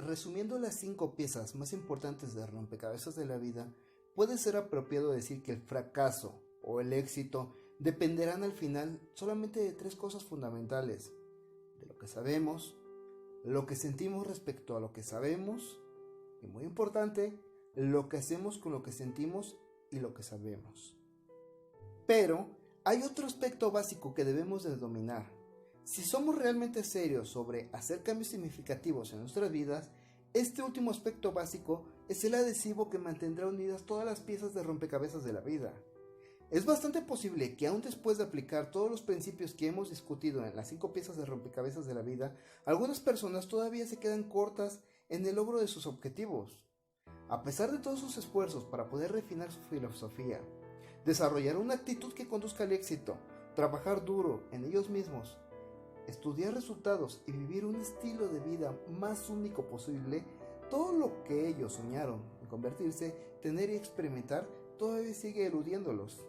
Resumiendo las 5 piezas más importantes del rompecabezas de la vida, puede ser apropiado decir que el fracaso o el éxito dependerán al final solamente de 3 cosas fundamentales: de lo que sabemos, lo que sentimos respecto a lo que sabemos y, muy importante, lo que hacemos con lo que sentimos y lo que sabemos. Pero hay otro aspecto básico que debemos de dominar. Si somos realmente serios sobre hacer cambios significativos en nuestras vidas, este último aspecto básico es el adhesivo que mantendrá unidas todas las piezas de rompecabezas de la vida. Es bastante posible que aún después de aplicar todos los principios que hemos discutido en las 5 piezas de rompecabezas de la vida, algunas personas todavía se quedan cortas en el logro de sus objetivos. A pesar de todos sus esfuerzos para poder refinar su filosofía, desarrollar una actitud que conduzca al éxito, trabajar duro en ellos mismos, estudiar resultados y vivir un estilo de vida más único posible, todo lo que ellos soñaron en convertirse, tener y experimentar todavía sigue eludiéndolos.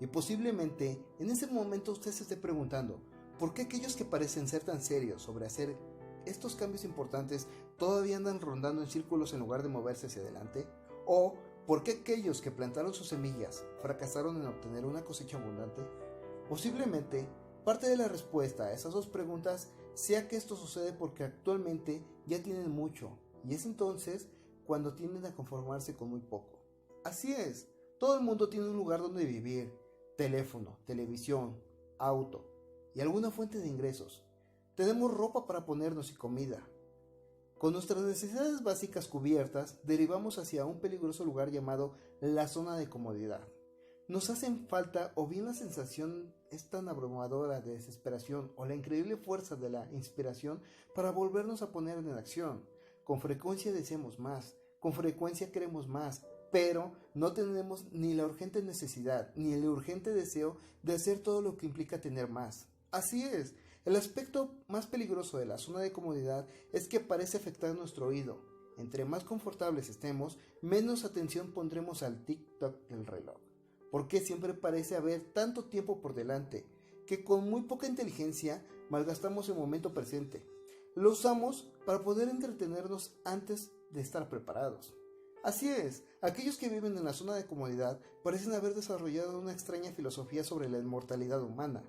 Y posiblemente en ese momento usted se esté preguntando, ¿por qué aquellos que parecen ser tan serios sobre hacer estos cambios importantes todavía andan rondando en círculos en lugar de moverse hacia adelante? ¿O por qué aquellos que plantaron sus semillas fracasaron en obtener una cosecha abundante? Posiblemente parte de la respuesta a esas 2 preguntas sea que esto sucede porque actualmente ya tienen mucho, y es entonces cuando tienden a conformarse con muy poco. Así es, todo el mundo tiene un lugar donde vivir, teléfono, televisión, auto y alguna fuente de ingresos. Tenemos ropa para ponernos y comida. Con nuestras necesidades básicas cubiertas, derivamos hacia un peligroso lugar llamado la zona de comodidad. Nos hacen falta o bien la sensación es tan abrumadora de desesperación o la increíble fuerza de la inspiración para volvernos a poner en acción. Con frecuencia deseamos más, con frecuencia queremos más, pero no tenemos ni la urgente necesidad ni el urgente deseo de hacer todo lo que implica tener más. Así es, el aspecto más peligroso de la zona de comodidad es que parece afectar nuestro oído. Entre más confortables estemos, menos atención pondremos al tic-toc del reloj, porque siempre parece haber tanto tiempo por delante, que con muy poca inteligencia malgastamos el momento presente. Lo usamos para poder entretenernos antes de estar preparados. Así es, aquellos que viven en la zona de comodidad parecen haber desarrollado una extraña filosofía sobre la inmortalidad humana.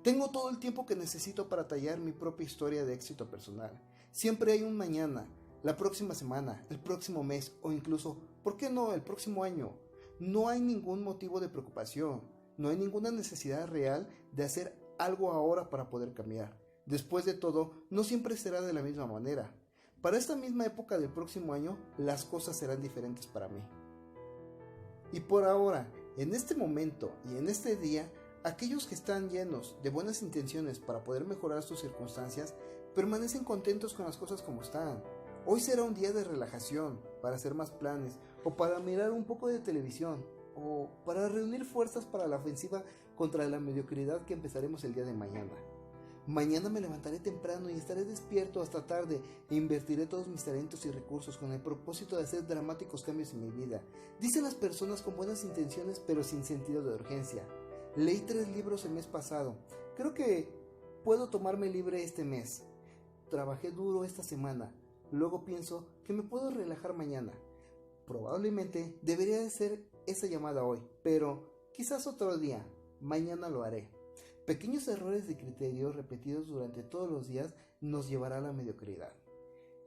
Tengo todo el tiempo que necesito para tallar mi propia historia de éxito personal. Siempre hay un mañana, la próxima semana, el próximo mes o incluso, ¿por qué no?, el próximo año. No hay ningún motivo de preocupación, no hay ninguna necesidad real de hacer algo ahora para poder cambiar. Después de todo, no siempre será de la misma manera. Para esta misma época del próximo año, las cosas serán diferentes para mí. Y por ahora, en este momento y en este día, aquellos que están llenos de buenas intenciones para poder mejorar sus circunstancias, permanecen contentos con las cosas como están. Hoy será un día de relajación, para hacer más planes, o para mirar un poco de televisión, o para reunir fuerzas para la ofensiva contra la mediocridad que empezaremos el día de mañana. Mañana me levantaré temprano y estaré despierto hasta tarde e invertiré todos mis talentos y recursos con el propósito de hacer dramáticos cambios en mi vida. Dicen las personas con buenas intenciones pero sin sentido de urgencia. Leí 3 libros el mes pasado. Creo que puedo tomarme libre este mes. Trabajé duro esta semana. Luego pienso que me puedo relajar mañana. Probablemente debería de hacer esa llamada hoy, pero quizás otro día. Mañana lo haré. Pequeños errores de criterio repetidos durante todos los días nos llevará a la mediocridad.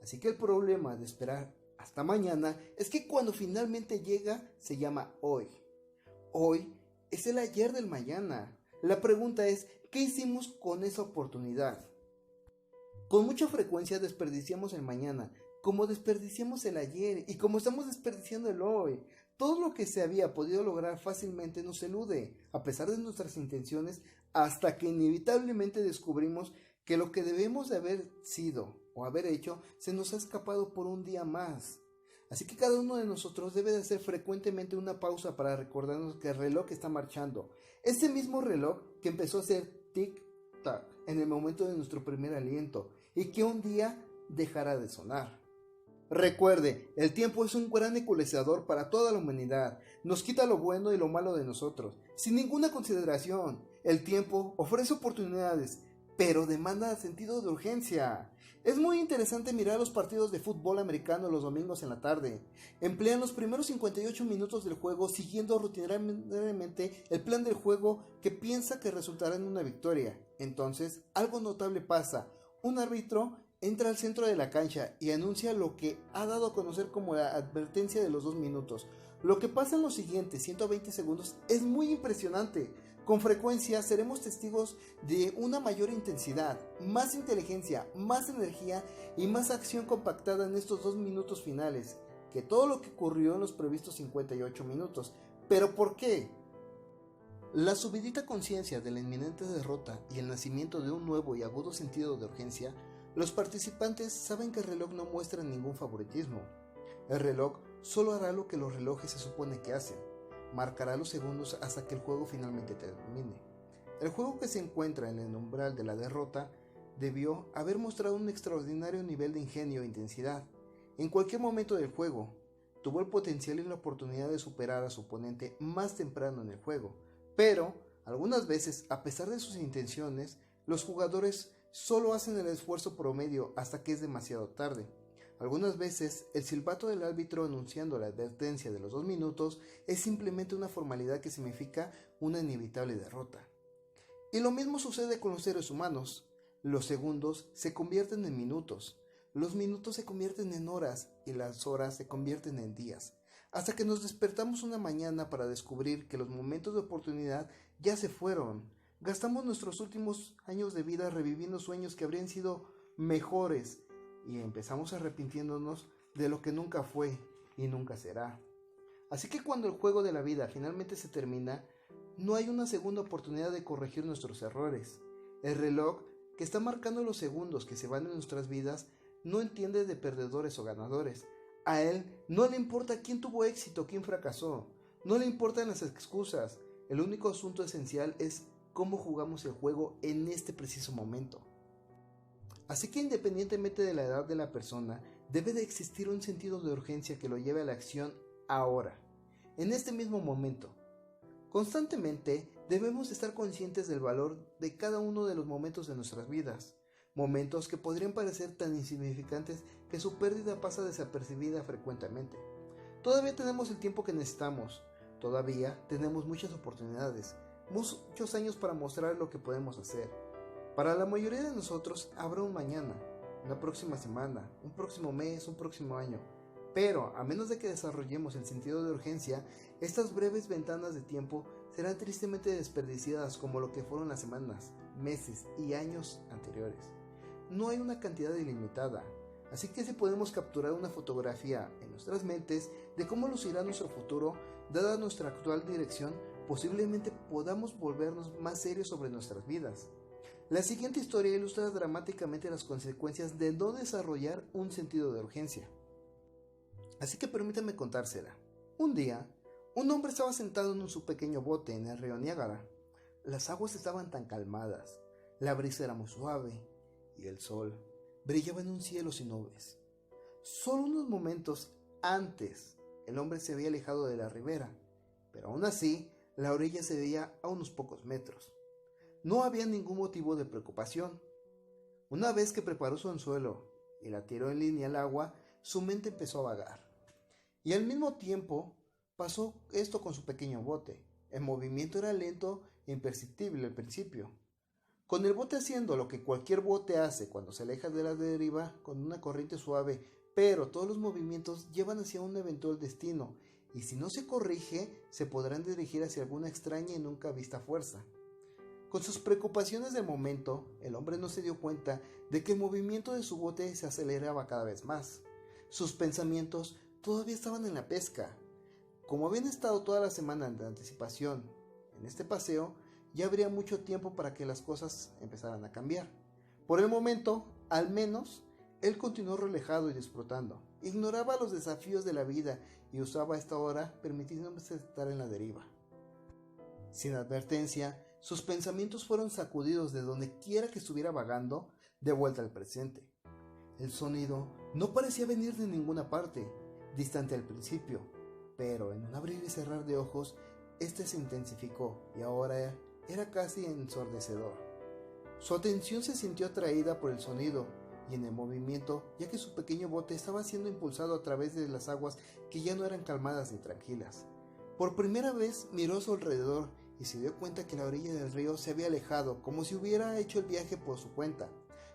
Así que el problema de esperar hasta mañana es que cuando finalmente llega se llama hoy. Hoy es el ayer del mañana. La pregunta es, ¿qué hicimos con esa oportunidad? Con mucha frecuencia desperdiciamos el mañana, como desperdiciamos el ayer y como estamos desperdiciando el hoy. Todo lo que se había podido lograr fácilmente nos elude, a pesar de nuestras intenciones, hasta que inevitablemente descubrimos que lo que debemos de haber sido o haber hecho se nos ha escapado por un día más. Así que cada uno de nosotros debe de hacer frecuentemente una pausa para recordarnos que el reloj está marchando. Ese mismo reloj que empezó a hacer tic-tac en el momento de nuestro primer aliento y que un día dejará de sonar. Recuerde, el tiempo es un gran ecualizador para toda la humanidad. Nos quita lo bueno y lo malo de nosotros, sin ninguna consideración. El tiempo ofrece oportunidades, pero demanda sentido de urgencia. Es muy interesante mirar los partidos de fútbol americano los domingos en la tarde. Emplean los primeros 58 minutos del juego siguiendo rutinariamente el plan del juego que piensa que resultará en una victoria. Entonces, algo notable pasa. Un árbitro entra al centro de la cancha y anuncia lo que ha dado a conocer como la advertencia de los 2 minutos. Lo que pasa en los siguientes 120 segundos es muy impresionante. Con frecuencia seremos testigos de una mayor intensidad, más inteligencia, más energía y más acción compactada en estos 2 minutos finales que todo lo que ocurrió en los previstos 58 minutos. ¿Pero por qué? La subidita conciencia de la inminente derrota y el nacimiento de un nuevo y agudo sentido de urgencia, los participantes saben que el reloj no muestra ningún favoritismo. El reloj solo hará lo que los relojes se supone que hacen. Marcará los segundos hasta que el juego finalmente termine. El juego que se encuentra en el umbral de la derrota debió haber mostrado un extraordinario nivel de ingenio e intensidad. En cualquier momento del juego, tuvo el potencial y la oportunidad de superar a su oponente más temprano en el juego, pero algunas veces, a pesar de sus intenciones, los jugadores solo hacen el esfuerzo promedio hasta que es demasiado tarde. Algunas veces, el silbato del árbitro anunciando la advertencia de los 2 minutos es simplemente una formalidad que significa una inevitable derrota. Y lo mismo sucede con los seres humanos. Los segundos se convierten en minutos, los minutos se convierten en horas y las horas se convierten en días, hasta que nos despertamos una mañana para descubrir que los momentos de oportunidad ya se fueron. Gastamos nuestros últimos años de vida reviviendo sueños que habrían sido mejores, y empezamos arrepintiéndonos de lo que nunca fue y nunca será. Así que cuando el juego de la vida finalmente se termina, no hay una segunda oportunidad de corregir nuestros errores. El reloj, que está marcando los segundos que se van en nuestras vidas, no entiende de perdedores o ganadores. A él no le importa quién tuvo éxito, quién fracasó. No le importan las excusas. El único asunto esencial es cómo jugamos el juego en este preciso momento. Así que independientemente de la edad de la persona, debe de existir un sentido de urgencia que lo lleve a la acción ahora, en este mismo momento. Constantemente debemos estar conscientes del valor de cada uno de los momentos de nuestras vidas, momentos que podrían parecer tan insignificantes que su pérdida pasa desapercibida frecuentemente. Todavía tenemos el tiempo que necesitamos, todavía tenemos muchas oportunidades, muchos años para mostrar lo que podemos hacer. Para la mayoría de nosotros habrá un mañana, una próxima semana, un próximo mes, un próximo año. Pero, a menos de que desarrollemos el sentido de urgencia, estas breves ventanas de tiempo serán tristemente desperdiciadas como lo que fueron las semanas, meses y años anteriores. No hay una cantidad ilimitada, así que si podemos capturar una fotografía en nuestras mentes de cómo lucirá nuestro futuro, dada nuestra actual dirección, posiblemente podamos volvernos más serios sobre nuestras vidas. La siguiente historia ilustra dramáticamente las consecuencias de no desarrollar un sentido de urgencia. Así que permítame contársela. Un día, un hombre estaba sentado en su pequeño bote en el río Niágara. Las aguas estaban tan calmadas, la brisa era muy suave y el sol brillaba en un cielo sin nubes. Solo unos momentos antes, el hombre se había alejado de la ribera, pero aún así, la orilla se veía a unos pocos metros. No había ningún motivo de preocupación. Una vez que preparó su anzuelo y la tiró en línea al agua, su mente empezó a vagar. Y al mismo tiempo pasó esto con su pequeño bote. El movimiento era lento e imperceptible al principio. Con el bote haciendo lo que cualquier bote hace cuando se aleja de la deriva con una corriente suave, pero todos los movimientos llevan hacia un eventual destino, y si no se corrige, se podrán dirigir hacia alguna extraña y nunca vista fuerza. Con sus preocupaciones del momento, el hombre no se dio cuenta de que el movimiento de su bote se aceleraba cada vez más. Sus pensamientos todavía estaban en la pesca. Como habían estado toda la semana de anticipación en este paseo, ya habría mucho tiempo para que las cosas empezaran a cambiar. Por el momento, al menos, él continuó relajado y disfrutando. Ignoraba los desafíos de la vida y usaba esta hora permitiéndose estar en la deriva. Sin advertencia, sus pensamientos fueron sacudidos de donde quiera que estuviera vagando, de vuelta al presente. El sonido no parecía venir de ninguna parte, distante al principio, pero en un abrir y cerrar de ojos, este se intensificó y ahora era casi ensordecedor. Su atención se sintió atraída por el sonido y en el movimiento, ya que su pequeño bote estaba siendo impulsado a través de las aguas que ya no eran calmadas ni tranquilas. Por primera vez miró a su alrededor y se dio cuenta que la orilla del río se había alejado, como si hubiera hecho el viaje por su cuenta.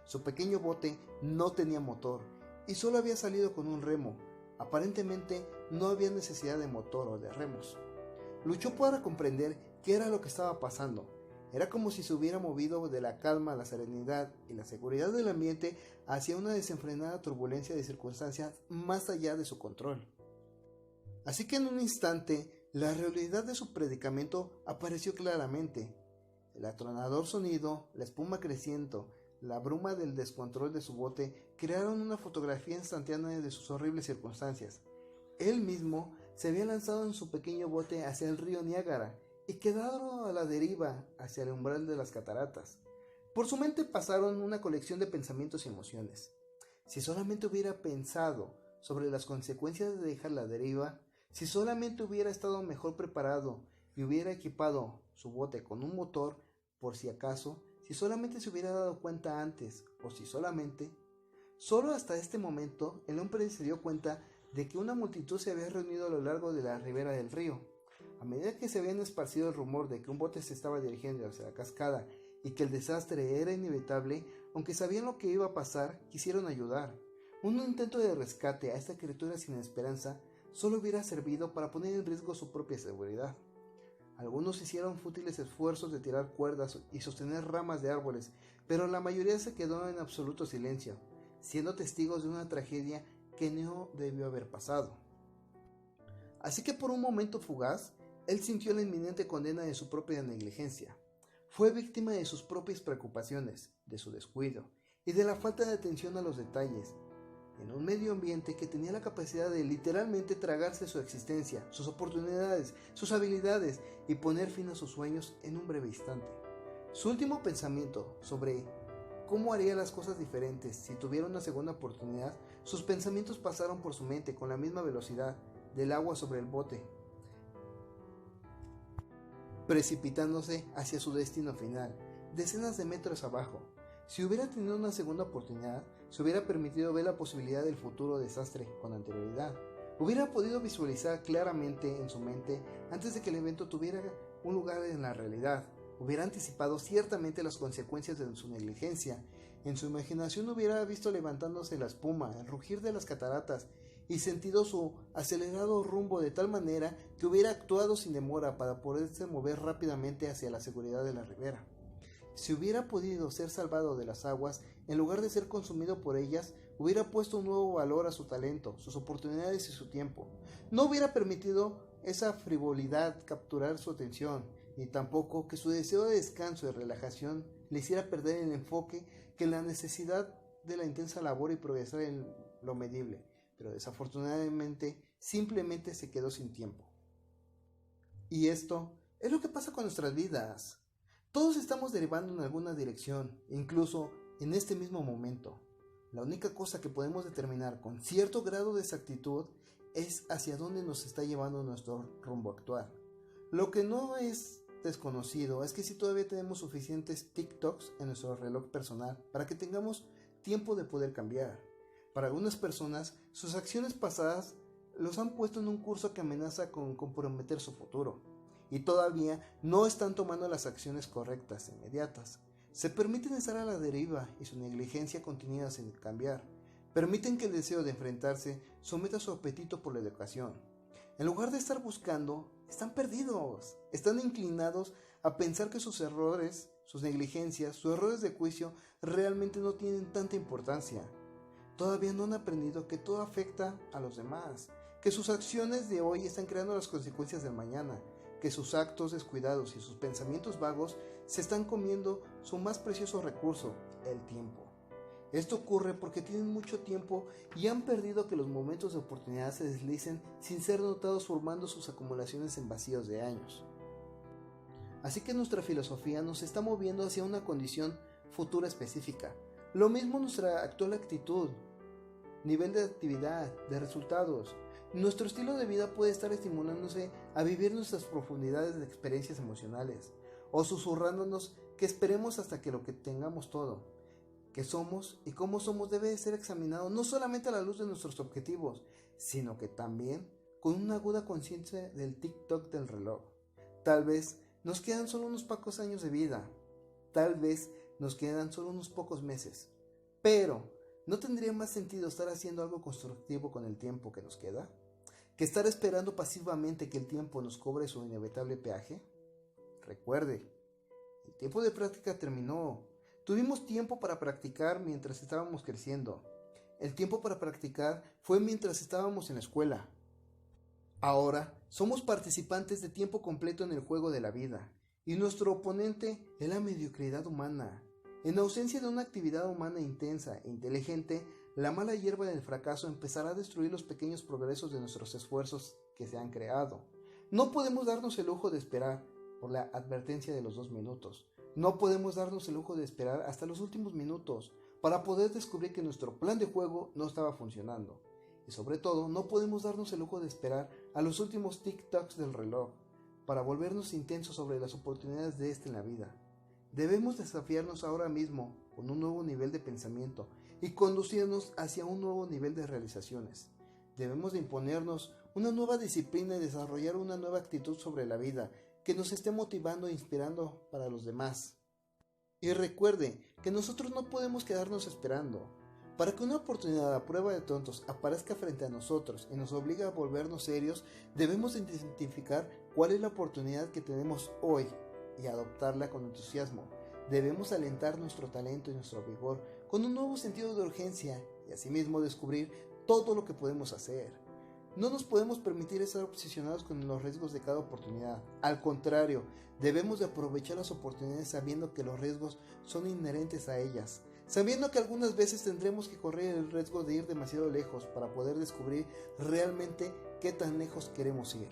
Su pequeño bote no tenía motor y solo había salido con un remo. Aparentemente no había necesidad de motor o de remos. Luchó para comprender qué era lo que estaba pasando. Era como si se hubiera movido de la calma, la serenidad y la seguridad del ambiente hacia una desenfrenada turbulencia de circunstancias más allá de su control. Así que en un instante, la realidad de su predicamento apareció claramente. El atronador sonido, la espuma creciendo, la bruma del descontrol de su bote crearon una fotografía instantánea de sus horribles circunstancias. Él mismo se había lanzado en su pequeño bote hacia el río Niágara y quedado a la deriva hacia el umbral de las cataratas. Por su mente pasaron una colección de pensamientos y emociones. Si solamente hubiera pensado sobre las consecuencias de dejar la deriva, si solamente hubiera estado mejor preparado y hubiera equipado su bote con un motor, por si acaso, si solamente se hubiera dado cuenta antes, o si solo hasta este momento, el hombre se dio cuenta de que una multitud se había reunido a lo largo de la ribera del río. A medida que se habían esparcido el rumor de que un bote se estaba dirigiendo hacia la cascada y que el desastre era inevitable, aunque sabían lo que iba a pasar, quisieron ayudar. Un intento de rescate a esta criatura sin esperanza solo hubiera servido para poner en riesgo su propia seguridad. Algunos hicieron fútiles esfuerzos de tirar cuerdas y sostener ramas de árboles, pero la mayoría se quedó en absoluto silencio, siendo testigos de una tragedia que no debió haber pasado. Así que por un momento fugaz, él sintió la inminente condena de su propia negligencia. Fue víctima de sus propias preocupaciones, de su descuido y de la falta de atención a los detalles, en un medio ambiente que tenía la capacidad de literalmente tragarse su existencia, sus oportunidades, sus habilidades y poner fin a sus sueños en un breve instante. Su último pensamiento sobre cómo haría las cosas diferentes si tuviera una segunda oportunidad, sus pensamientos pasaron por su mente con la misma velocidad del agua sobre el bote, precipitándose hacia su destino final, decenas de metros abajo. Si hubiera tenido una segunda oportunidad, se hubiera permitido ver la posibilidad del futuro desastre con anterioridad. Hubiera podido visualizar claramente en su mente antes de que el evento tuviera un lugar en la realidad. Hubiera anticipado ciertamente las consecuencias de su negligencia. En su imaginación hubiera visto levantándose la espuma, el rugir de las cataratas y sentido su acelerado rumbo de tal manera que hubiera actuado sin demora para poderse mover rápidamente hacia la seguridad de la ribera. Si hubiera podido ser salvado de las aguas, en lugar de ser consumido por ellas, hubiera puesto un nuevo valor a su talento, sus oportunidades y su tiempo. No hubiera permitido esa frivolidad capturar su atención, ni tampoco que su deseo de descanso y relajación le hiciera perder el enfoque que la necesidad de la intensa labor y progresar en lo medible, pero desafortunadamente simplemente se quedó sin tiempo. Y esto es lo que pasa con nuestras vidas. Todos estamos derivando en alguna dirección, incluso en este mismo momento. La única cosa que podemos determinar con cierto grado de exactitud es hacia dónde nos está llevando nuestro rumbo actual. Lo que no es desconocido es que si todavía tenemos suficientes TikToks en nuestro reloj personal para que tengamos tiempo de poder cambiar. Para algunas personas, sus acciones pasadas los han puesto en un curso que amenaza con comprometer su futuro. Y todavía no están tomando las acciones correctas e inmediatas. Se permiten estar a la deriva y su negligencia continúa sin cambiar. Permiten que el deseo de enfrentarse someta su apetito por la educación. En lugar de estar buscando, están perdidos. Están inclinados a pensar que sus errores, sus negligencias, sus errores de juicio realmente no tienen tanta importancia. Todavía no han aprendido que todo afecta a los demás, que sus acciones de hoy están creando las consecuencias del mañana, que sus actos descuidados y sus pensamientos vagos se están comiendo su más precioso recurso, el tiempo. Esto ocurre porque tienen mucho tiempo y han perdido que los momentos de oportunidad se deslicen sin ser notados formando sus acumulaciones en vacíos de años. Así que nuestra filosofía nos está moviendo hacia una condición futura específica. Lo mismo nuestra actual actitud, nivel de actividad, de resultados. Nuestro estilo de vida puede estar estimulándose a vivir nuestras profundidades de experiencias emocionales, o susurrándonos que esperemos hasta que lo que tengamos todo. Que somos y cómo somos debe ser examinado no solamente a la luz de nuestros objetivos, sino que también con una aguda conciencia del tic-toc del reloj. Tal vez nos quedan solo unos pocos años de vida, tal vez nos quedan solo unos pocos meses, pero ¿no tendría más sentido estar haciendo algo constructivo con el tiempo que nos queda? ¿Que estar esperando pasivamente que el tiempo nos cobre su inevitable peaje? Recuerde, el tiempo de práctica terminó. Tuvimos tiempo para practicar mientras estábamos creciendo. El tiempo para practicar fue mientras estábamos en la escuela. Ahora somos participantes de tiempo completo en el juego de la vida, y nuestro oponente es la mediocridad humana. En ausencia de una actividad humana intensa e inteligente, la mala hierba del fracaso empezará a destruir los pequeños progresos de nuestros esfuerzos que se han creado. No podemos darnos el lujo de esperar por la advertencia de los 2 minutos. No podemos darnos el lujo de esperar hasta los últimos minutos para poder descubrir que nuestro plan de juego no estaba funcionando. Y sobre todo, no podemos darnos el lujo de esperar a los últimos tic-tacs del reloj para volvernos intensos sobre las oportunidades de en la vida. Debemos desafiarnos ahora mismo con un nuevo nivel de pensamiento y conducirnos hacia un nuevo nivel de realizaciones. Debemos de imponernos una nueva disciplina y desarrollar una nueva actitud sobre la vida que nos esté motivando e inspirando para los demás. Y recuerde que nosotros no podemos quedarnos esperando. Para que una oportunidad a prueba de tontos aparezca frente a nosotros y nos obligue a volvernos serios, debemos identificar cuál es la oportunidad que tenemos hoy y adoptarla con entusiasmo. Debemos alentar nuestro talento y nuestro vigor con un nuevo sentido de urgencia y asimismo descubrir todo lo que podemos hacer. No nos podemos permitir estar obsesionados con los riesgos de cada oportunidad. Al contrario, debemos de aprovechar las oportunidades sabiendo que los riesgos son inherentes a ellas, sabiendo que algunas veces tendremos que correr el riesgo de ir demasiado lejos para poder descubrir realmente qué tan lejos queremos ir.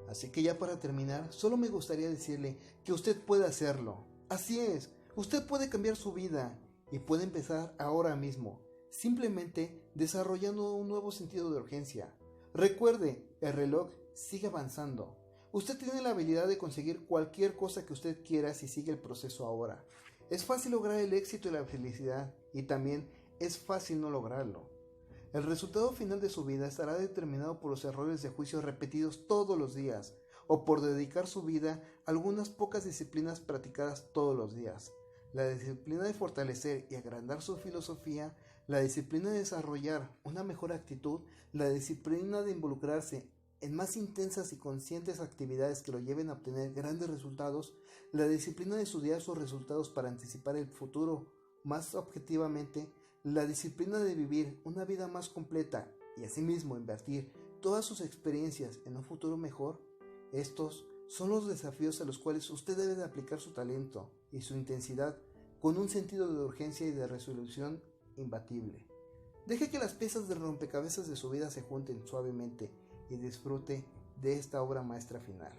Así que ya para terminar, solo me gustaría decirle que usted puede hacerlo. Así es, usted puede cambiar su vida y puede empezar ahora mismo, simplemente desarrollando un nuevo sentido de urgencia. Recuerde, el reloj sigue avanzando. Usted tiene la habilidad de conseguir cualquier cosa que usted quiera si sigue el proceso ahora. Es fácil lograr el éxito y la felicidad, y también es fácil no lograrlo. El resultado final de su vida estará determinado por los errores de juicio repetidos todos los días, o por dedicar su vida a algunas pocas disciplinas practicadas todos los días. La disciplina de fortalecer y agrandar su filosofía, la disciplina de desarrollar una mejor actitud, la disciplina de involucrarse en más intensas y conscientes actividades que lo lleven a obtener grandes resultados, la disciplina de estudiar sus resultados para anticipar el futuro más objetivamente, la disciplina de vivir una vida más completa y asimismo invertir todas sus experiencias en un futuro mejor. Estos son los desafíos a los cuales usted debe de aplicar su talento y su intensidad con un sentido de urgencia y de resolución imbatible. Deje que las piezas del rompecabezas de su vida se junten suavemente y disfrute de esta obra maestra final.